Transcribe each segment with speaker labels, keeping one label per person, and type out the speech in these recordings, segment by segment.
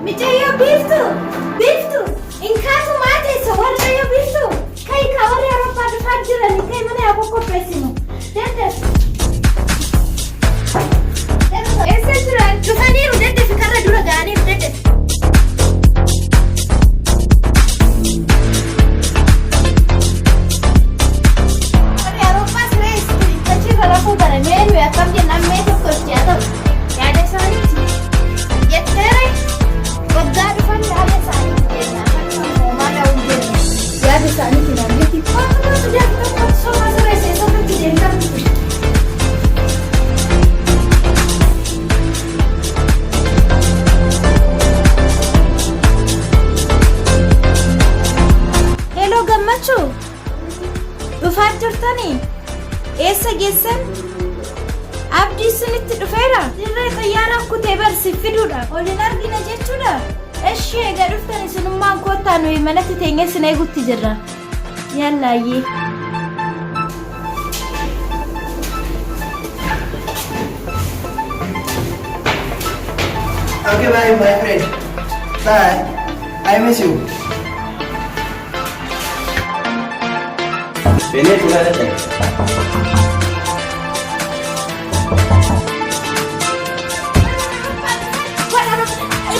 Speaker 1: Micayo biftu, biftu. Inkatu mate so warrayo biftu. Kai kawari Europa dhufaa jirani kai mana yaa qopheessinu. Dedde. Essa jiran dhufaniiru dedde fikarra dura ga'aniiru dedde. Warri Europa siree kachi rafuu bara meenu akkam jennaan mee tokko itti haa ta'u. Yaada isaaniiti. Jetteere waggaa dhufan yaada isaaniiti jennaan akkuma hoomaa dha'uun jenna. Yaada isaaniiti namni waanuma jaallatan somaa siree seesofatti deemtan. Hello gammachuu dhufaa jirtanii eessa geessan? Abdii isinitti dhufeera? Dirree xiyyaaraan kutee barsi fiduudha. Olin argina jechuudha. Eshi egaa dhuftan isinummaan koottaa nuyi manatti teenyee sin eegutti jirra. Yallaayyee.
Speaker 2: Okay, bye, my friend. Bye. I miss you.
Speaker 3: Bene sudah datang.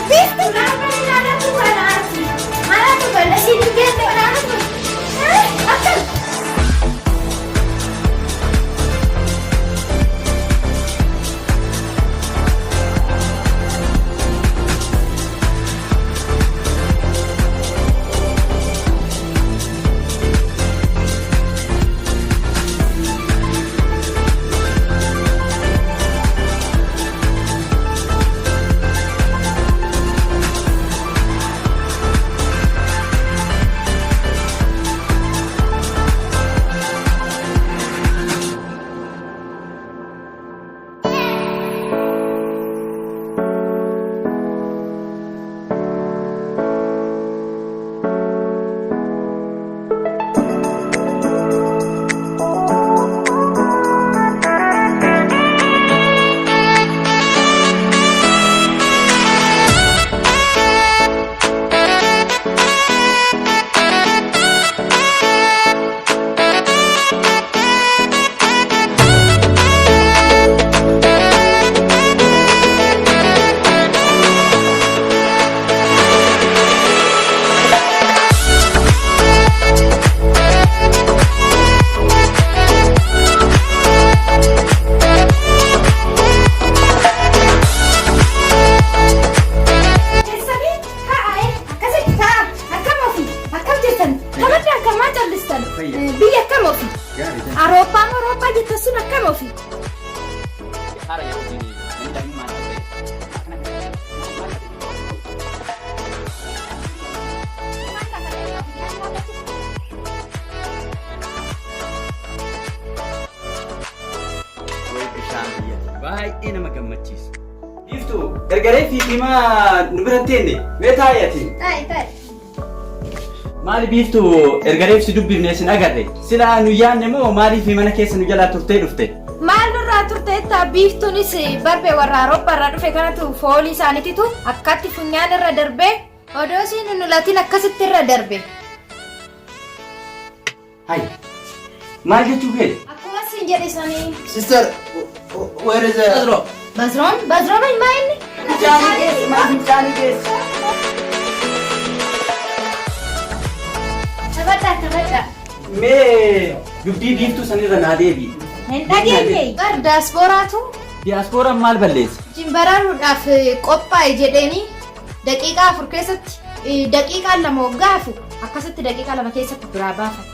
Speaker 1: Biftu kenapa ini ada tuh nasi? Mana tuh kalau sini dia tuh ada tuh. Apa? Biyya akkam ofi? Awurooppaa jettan sun akkam ofi?
Speaker 3: Baay'ee nama gammachiisa. Biftuu gargaree fi himaa nu biratti enne mee taa'eeti.
Speaker 1: Taa'e.
Speaker 3: Maali biftuu ergareef si dubbifne sin agarre sila nu yaanne moo maaliif mana keessa nu jalaa turtee dhufte?
Speaker 1: Maal nurraa turte biiftuunis barbee warra Awurooppaa irraa dhufe kanatu foolii isaaniititu akkatti funyaan irra darbee odoo isiin nu latiin akkasitti irra darbe.
Speaker 3: Hai maal jechuu fedhe?
Speaker 1: Akkuma siin jedhe sanii.
Speaker 2: Sister, where is the...
Speaker 1: Basroon ilmaa inni?
Speaker 2: Johnny Gates.
Speaker 1: Taphattaa.
Speaker 3: Mee dubbii biiftuu sanirra naa deebi.
Speaker 1: Hin dhageenye. Bar daaspooraatu
Speaker 3: Diyaaspooraan maal balleessa?
Speaker 1: jimbaraaruudhaaf qophaa'e jedheeni daqiiqaa 4 keessatti daqiiqaa 2 hoggaafu akkasitti daqiiqaa 2 keessatti biraa baafata.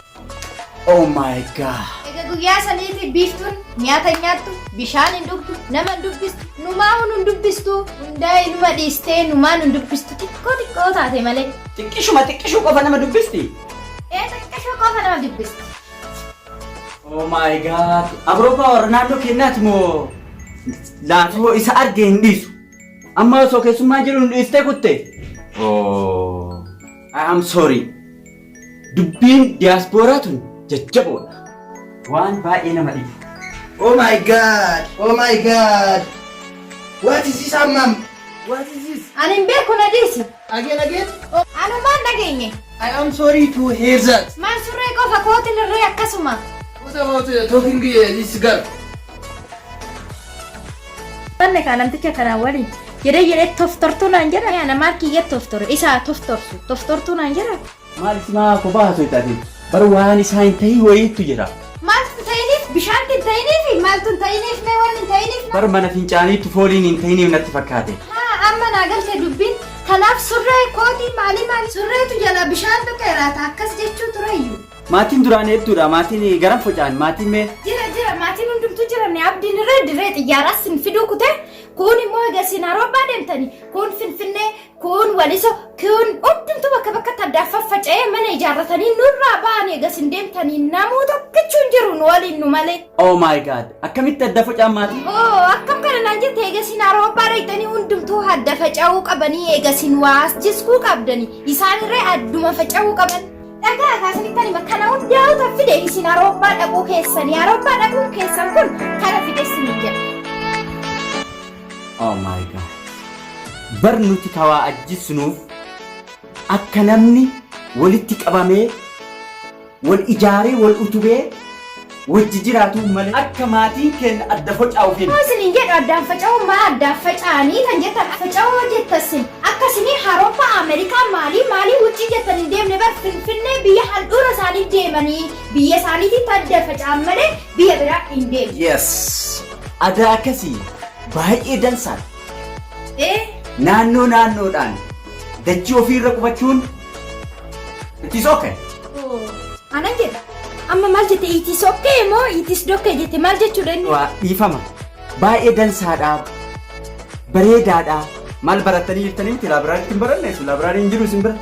Speaker 3: Oh my god.
Speaker 1: Egaa guyyaa saniiti biiftuun nyaata nyaattu bishaan hin dhugdu nama hin dubbistu numaa hin dubbistu hundaa'e numa dhiistee numaan hin dubbistu xiqqoo taate malee.
Speaker 3: Xiqqishuu qofa nama dubbisti?
Speaker 1: Xiqqishuu qofa nama dubbisti.
Speaker 3: Oh my god. Awurooppaa warra naannoo keenyaati moo laafoo isa argee hin dhiisu? Amma osoo keessummaa jiru hin dhiistee kutte? Oh, I am sorry. Dubbiin diyaaspooraatun jajjaboodha. Waan baay'ee nama dhibu.
Speaker 2: Oh my god. What is this, Hammam? What is this?
Speaker 1: Ani hin beeku na dhiisi.
Speaker 2: Again?
Speaker 1: Anu maal dhageenye?
Speaker 2: I am sorry to hear that.
Speaker 1: Maal surree qofa kootiin irree akkasuma.
Speaker 2: What about talking this girl?
Speaker 1: Banne kaa namticha kanaan waliin jedhee toftortuu naan jedha. Ana maal kiyyee toftore isaa toftortuu naan jedha.
Speaker 3: Maal isimaa kophaa haasoo itaatiin bara waan isaa hin ta'in wayiitu jira.
Speaker 1: Maaltu ta'iniif bishaan hin ta'iniif maaltu hin ta'iniif mee waan hin ta'iniif.
Speaker 3: Bara mana fincaaniitu fooliin hin ta'iniif natti fakkaate.
Speaker 1: Amma naa galte dubbiin kanaaf surree kootii maali surreetu jala bishaan dhuqeeraata akkas jechuu tureyyuu.
Speaker 3: Maatiin duraan hedduudha. Maatiin garan focaan. Maatiin mee?
Speaker 1: Jira maatiin hundumtuu jiran abdiin dirree xiyyaaraa sin fiduu kutee kun immoo eegasiin Awurooppaa deemtanii kun Finfinnee kun Waliso kun hundumtuu bakka addaa faffaca'ee mana ijaarratanii nurraa ba'an eegasiin deemtanii namuu tokkichuun jiru nu waliin nu malee.
Speaker 3: Oh my god! Akkamitti adda facaan maatii?
Speaker 1: Akkam kana naan jette eegasiin Awurooppaa dhaqxanii hundumtuu adda faca'uu qabanii eegasiin waas jiskuu qabdanii isaanirree adduma faca'uu qaban. Dhagaa kaasanittani makkana hundaa'u taffide isin Awurooppaa dhaquu keessanii Awurooppaa dhaquun keessan kun kana fidessinii jedha.
Speaker 3: Oh my god! Barnuti kawaa ajjisnuuf akka namni walitti qabamee wal ijaaree wal utubee wajji jiraatu malee akka maatiin keenya adda faca'uuf hin.
Speaker 1: Isiniin jedhu addaan faca'uun maa addaan faca'anii kan jettan faca'uu jettasin akkasini Awurooppaa Ameerikaa maalii wuccii jettan hin deemne bar Finfinnee biyya handhuura isaanii deemanii biyya isaaniitti adda faca'an malee biyya biraa hin deemne.
Speaker 3: Yes! Aadaa akkasii baay'ee dansaan. Naannoodhaan dachii ofiirra qubachuun itti sokke.
Speaker 1: Anan jedha. Amma maal jette itis okkee moo itis dokkee jette maal jechuudha inni?
Speaker 3: Waa dhiifama. Baay'ee dansaadhaa. Bareedaadhaa. Maal barattanii jirtanii miti laabraariitti hin baranneessu laabraariin jiru isin bira.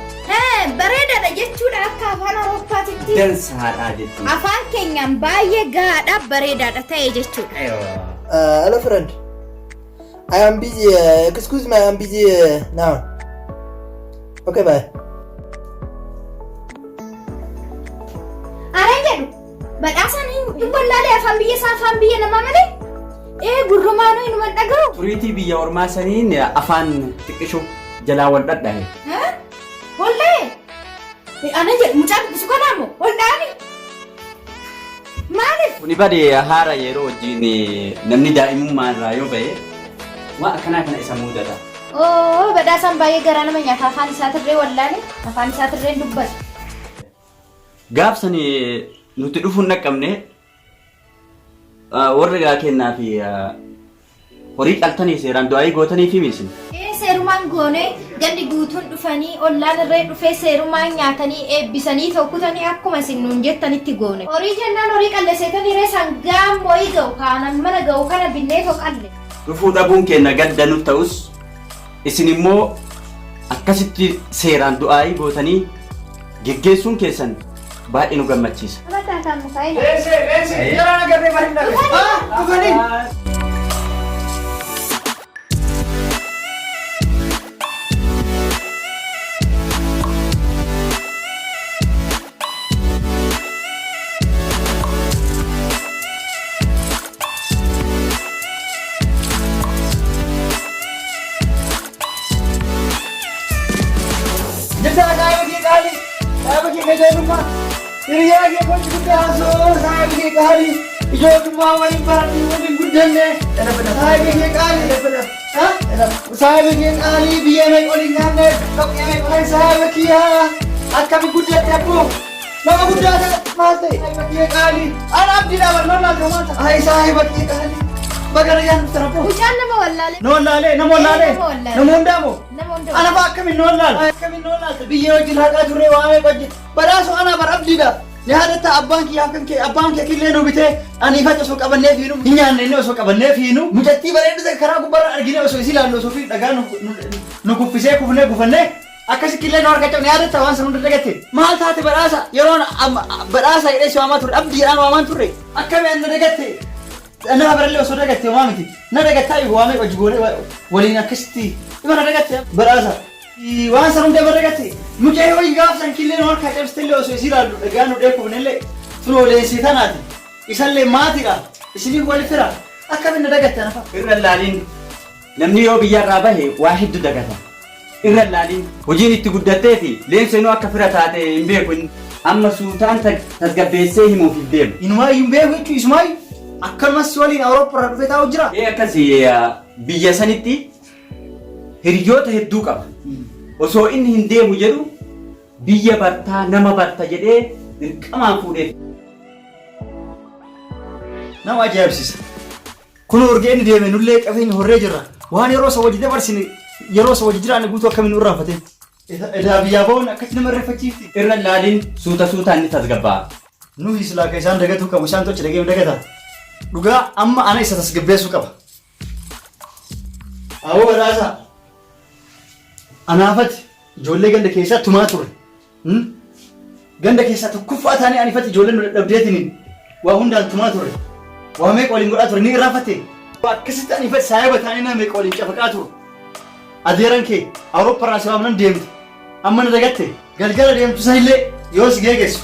Speaker 1: Bareedaadha jechuudha akka afaan Awurooppaatitti.
Speaker 3: Dansaadhaa jechuudha.
Speaker 1: Afaan keenyaan baay'ee gaadha bareedaadha ta'e jechuudha.
Speaker 2: Hello friend. I am busy. Excuse me, I am busy now. Okay, bye.
Speaker 1: Aran jedhu badhaasaan hin wallaalee afaan biyya isaa afaan biyya namaa malee gurrumaanuu hin wal dhaga'u.
Speaker 3: Turiitii biyya ormaa saniin afaan xiqqishu jalaa wal dhadhahe.
Speaker 1: Wallee anan jedhu mucaan dubbisu kanaa moo waldhaani maaliif?
Speaker 3: Kuni badee haara yeroo wajjin namni daa'imummaa irraa yoo ba'e waa akkanaa kana isa mudata.
Speaker 1: Badhaasaan baay'ee garaa nama nyaata afaan isaatirree wallaale afaan isaatirree dubbata.
Speaker 3: Gaafsan nuti dhufuun dhaqqabne warra gaa kennaa fi horii qaltanii seeraan du'aayii gootanii fi miisin.
Speaker 1: Seerumaan goone gandi guutuun dhufanii ollaan irree dhufee seerumaan nyaatanii eebbisanii tokkutanii akkuma isin nuun jettanitti goone. Horii jennaan horii qalleseetanii ree sangaan moo'ii ga'u kaanan mana ga'u kana binnee qalle.
Speaker 3: Dhufuu dhabuun keenya gadda nuuf ta'us isin immoo akkasitti seeraan du'aayii gootanii geggeessuun keessan baay'ee nu gammachiisa.
Speaker 2: Yeroo nagarree bareedaa. Dhufanii. Jasa kali. Kejaanummaa hiriyaa kee gochi guddaa soo saayibii kee qaalii ijoollummaa waliin baratanii waliin guddanne saayibii kee qaalii saayibii kee qaalii biyya mee waliin nyaanne dhoqqee mee qolii saayibii kiyyaa akkami guddatte abboo nama guddaa ta'e maal ta'e saayibii kee qaalii ana abdiidhaa barnoonnaa gamaa ta'a saayibii kee qaalii bagara yaan nutti rabboo
Speaker 1: Ucaan nama wallaalee
Speaker 2: nama wallaalee nama hundaamoo ana ba akkamiin noolaal biyya wajjin haqaa turree waamee qojje badhaasu ana bar abdiidha ni haadhatta abbaan kee killee nu bitee ani faca osoo qabannee fiinu hin nyaanne inni osoo qabannee fiinu mucattii bareedduu karaa gubbarra argine osoo isii ilaallu osoo fi dhagaa nu kuffisee kufnee gufannee akkasi killee nu argachuu ni haadhatta waan san hunda dagatte maal taate badhaasa yeroon badhaasa hidhee si waamaa turre abdiidhaan waamaan turre akkamii na dagatte أنا أبرر له صدقة تمامتي ندقة تاي وامي وجبولي ولين كستي إما ندقة برازة وان سرهم ده برقتي مجاي وين قافسن كلين هون كاتب ستيلو سيسيرا لقانو ديكو بنلي فلو ليسيتاناتي يسلي ماتيرا يسلي هو الفرا أكمل ندقة أنا فا
Speaker 3: إرنا اللالين namni yoo biyyarraa bahe waa hedduu dagata. Irra laalin hojiin itti guddatteeti leensenuu akka fira taate hin beeku amma suutaan tasgabbeessee himuuf hin deemu.
Speaker 2: Inumaa hin beeku jechuun isumaa akkanumas waliin Awurooppaarraa dhufee taa'u jira.
Speaker 3: Akkasii biyya sanitti hiriyoota hedduu qaba. Osoo inni hin deemu jedhu biyya bartaa nama barta jedhee dirqamaan fuudhee.
Speaker 2: Nama ajaa'ibsiisa. Kun urgee inni deeme nullee qabeenya horree jirra. Waan yeroo isa wajjii dabarsine yeroo isa wajjii jiraanne guutuu akkamiin nu irraanfatee. Edaa biyyaa ba'uun akkatti nama irreeffachiifti.
Speaker 3: Irra laalin suutaan ni tasgabbaa'a.
Speaker 2: Nuyi silaa akka isaan dagatuu qabu isaan tochi dhagee dagata. Dhugaa amma ana isa tasgabbeessuu qaba. Awoo badhaasa. Anaafati ijoollee ganda keessaa tumaa ture. Ganda keessaa tokkoffaa taanee anifati ijoolleen nu dadhabdeetiin waa hundaan tumaa ture. Waa meeqa waliin godhaa ture ni irraanfatte. Akkasitti anifati saayaba taanee nama meeqa waliin cafaqaa ture. Adeeran kee Awurooppaarraa si waamnan deemte. Amma na dagatte galgala deemtu sanillee yoo si geegessu.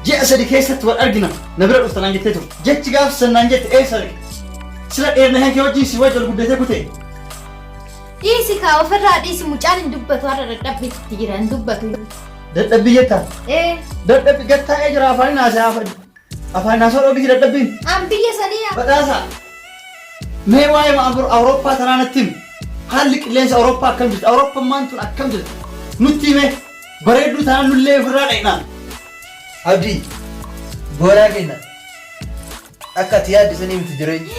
Speaker 2: Ji'a sadi keessatti wal argina na bira dhuftanaan jettee turte. Jechi gaafsannaan jette eessa dhaqe? Sila dheerna kee wajjin si wajjin ol guddatee kutee.
Speaker 1: Dhiisi kaa ofirraa dhiisi mucaan hin dubbatu har'a dadhabbiitti jira hin dubbatu.
Speaker 2: Dadhabbii jettaa? Dadhabbii gattaa'ee jira afaan haasaa afaan haasaa dhoogiti dadhabbiin.
Speaker 1: An biyya sanii yaa.
Speaker 2: Badhaasa. Mee waa'ee Awurooppaa tanaa natti himi. Haalli qilleensa Awurooppaa akkam jirti? Awurooppummaan tun akkam jirti? Nutti hime bareedduu tanaan nullee ofirraa dhaqnaa.
Speaker 4: Abdii booraa kenna akka ati yaaddisanii miti jireenya.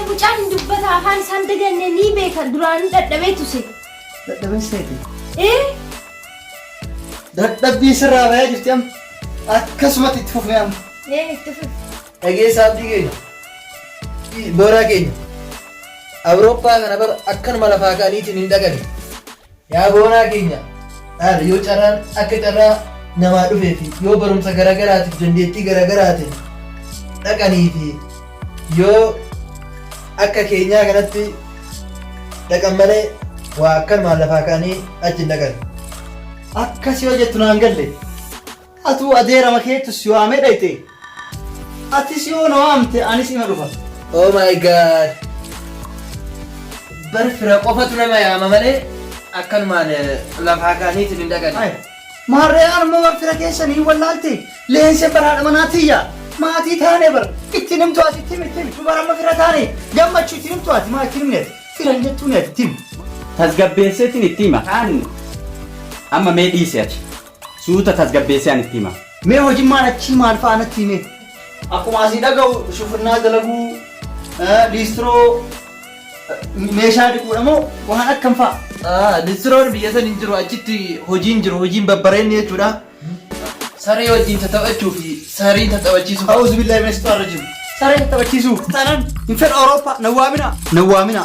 Speaker 1: Mucaan hin dubbata afaan isaan daganne ni beekan duraanii dadhabee tuse.
Speaker 2: Dadhabee seete? Dadhabbii sirraa bayaa jirti amma akkasumatti itti fufnee amma.
Speaker 1: Itti fufu.
Speaker 4: Dhageessa abdii keenya booraa keenya Awurooppaa kana bara akkanuma lafaa ka'aniitiin hin dhaqane. Yaa booraa keenya yoo carraan akka carraa namaa dhufee fi yoo barumsa garagaraatiif dandeettii garagaraatiin dhaqanii fi yoo akka keenyaa kanatti dhaqan malee waa akkanumaan lafaa ka'anii achi hin dhaqan.
Speaker 2: Akkas yoo jettu naan galle atuu adeerama keettu si waamee dhayte atis yoo na waamte anis ima dhufa.
Speaker 4: Oh my god! Bar fira qofatu nama yaama malee akkanumaan lafaa ka'aniitiin hin dhaqan.
Speaker 2: Maarree armoo fira keessanii wallaalte leense baraadha manaatiyya maatii taane bar itti nimtu ati itti bara amma fira taane gammachuu itti nimtu ati maa itti nimneeti firan jettuu neeti itti himu.
Speaker 3: Tasgabbeesseetiin itti hima. Kaan amma mee dhiise ati suuta tasgabbeessee an itti hima.
Speaker 2: Mee hojimmaan achii maal fa'a natti hime akkuma asii dhaga'u shufurnaa dalaguu liistiroo meeshaa dhiquudha moo waan akkam fa'a?
Speaker 4: Listiroon biyya san hin jiru achitti hojiin jiru hojiin babbareenni jechuudha. Saree wajjin taphachuu fi sariin taphachiisuuf.
Speaker 2: A'uuzu billaahi min shaytaani rajiim. Saree taphachiisuuf. Taanaan hin fedha Awurooppaa nawwaamina.